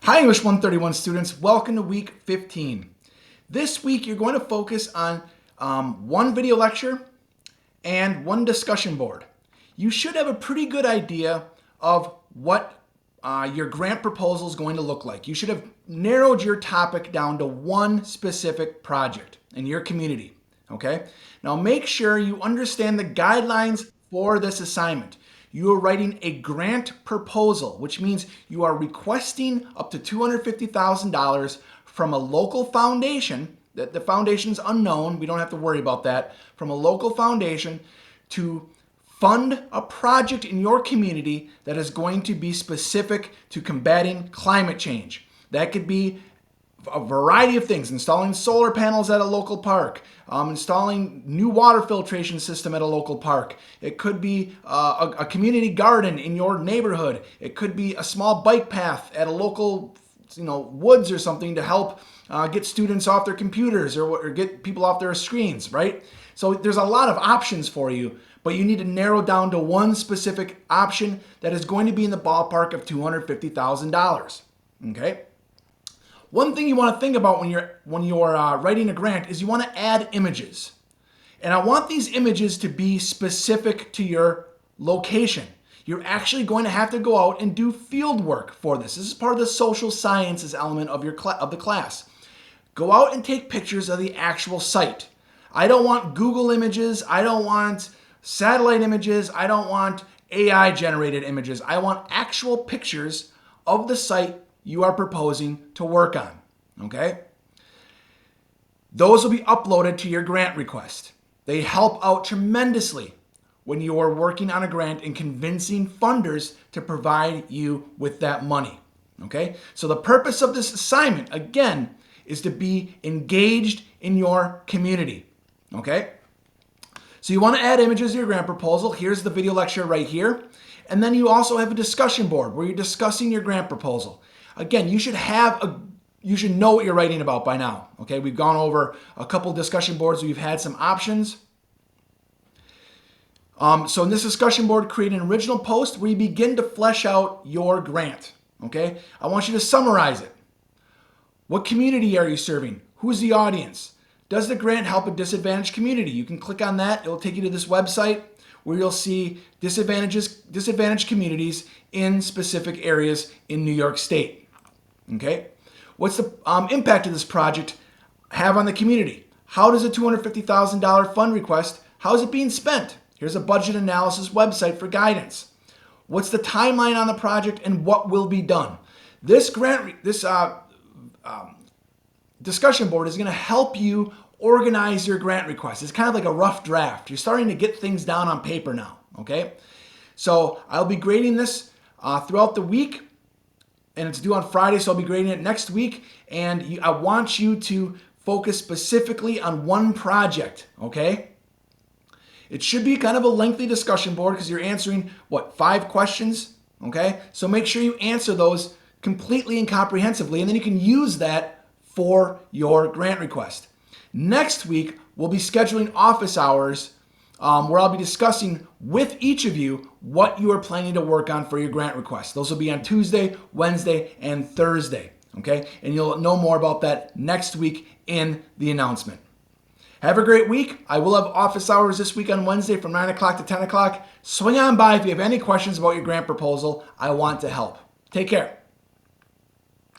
Hi English 131 students, welcome to week 15. This week you're going to focus on one video lecture and one discussion board. You should have a pretty good idea of what your grant proposal is going to look like. You should have narrowed your topic down to one specific project in your community. Okay? Now make sure you understand the guidelines for this assignment. You are writing a grant proposal, which means you are requesting up to $250,000 from a local foundation. That the foundation's unknown, we don't have to worry about that, from a local foundation to fund a project in your community that is going to be specific to combating climate change. That could be a variety of things: installing solar panels at a local park, installing new water filtration system at a local park. It could be a community garden in your neighborhood. It could be a small bike path at a local woods or something to help get students off their computers or get people off their screens, right? So there's a lot of options for you, but you need to narrow down to one specific option that is going to be in the ballpark of $250,000, okay? One thing you want to think about when you're writing a grant is you want to add images. And I want these images to be specific to your location. You're actually going to have to go out and do field work for this. This is part of the social sciences element of the class. Go out and take pictures of the actual site. I don't want Google images. I don't want satellite images. I don't want AI generated images. I want actual pictures of the site you are proposing to work on, okay? Those will be uploaded to your grant request. They help out tremendously when you are working on a grant and convincing funders to provide you with that money, okay? So the purpose of this assignment, again, is to be engaged in your community, okay? So you want to add images to your grant proposal. Here's the video lecture right here. And then you also have a discussion board where you're discussing your grant proposal. Again, you should know what you're writing about by now. Okay, we've gone over a couple discussion boards. We've had some options. So in this discussion board, create an original post where you begin to flesh out your grant. Okay, I want you to summarize it. What community are you serving? Who's the audience? Does the grant help a disadvantaged community? You can click on that. It'll take you to this website where you'll see disadvantaged communities in specific areas in New York State. Okay, what's the impact of this project have on the community? How does a $250,000 fund request, how is it being spent? Here's a budget analysis website for guidance. What's the timeline on the project and what will be done? This discussion board is going to help you organize your grant request. It's kind of like a rough draft. You're starting to get things down on paper now, okay? So I'll be grading this throughout the week, and it's due on Friday, so I'll be grading it next week. And I want you to focus specifically on one project, okay? It should be kind of a lengthy discussion board because you're answering, 5 questions, okay? So make sure you answer those completely and comprehensively, and then you can use that for your grant request. Next week, we'll be scheduling office hours where I'll be discussing with each of you what you are planning to work on for your grant request. Those will be on Tuesday, Wednesday, and Thursday, okay? And you'll know more about that next week in the announcement. Have a great week. I will have office hours this week on Wednesday from 9 o'clock to 10 o'clock. Swing on by if you have any questions about your grant proposal. I want to help. Take care.